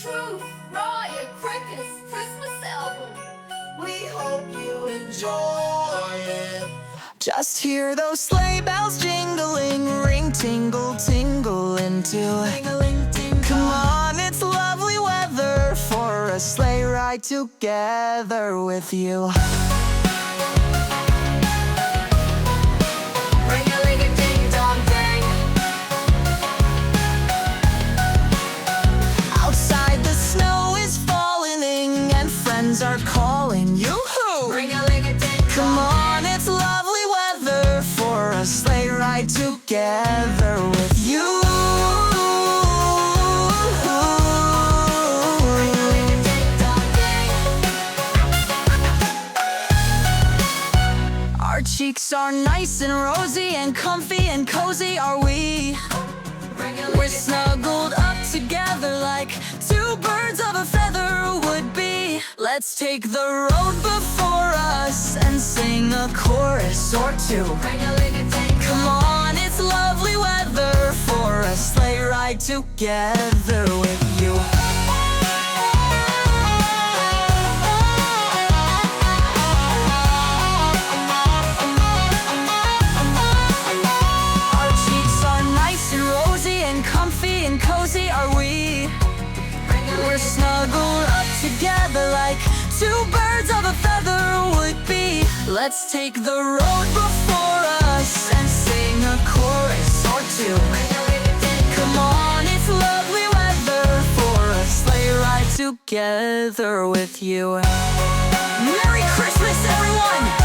Truth, Riot, Cricket's Christmas album. We hope you enjoy it. Just hear those sleigh bells jingling, ring, tingle, tingle into. Come on, it's lovely weather for a sleigh ride together with you. Ring-a-ling-a-ding-dong ding. Outside the snow is falling and friends are calling. Yoo-hoo! Ring-a-ling-a-ding-dong. Come on, it's lovely weather for a sleigh ride together with you. Ring-a-ling-a-ding-dong ding. Our cheeks are nice and rosy and comfy and cozy are we. We're snuggled up together like two birds of a feather would be. Let's take the road before us and sing a chorus or two. Ring-a-ling-a-ding-dong. Come on, it's lovely weather for a sleigh ride together with you. Our cheeks are nice and rosy and comfy and cozy are we. We're snuggled up together like two birds of a feather would be. Let's take the road before us and sing a chorus or two. Come on, it's lovely weather for a sleigh ride together with you. Merry Christmas, everyone!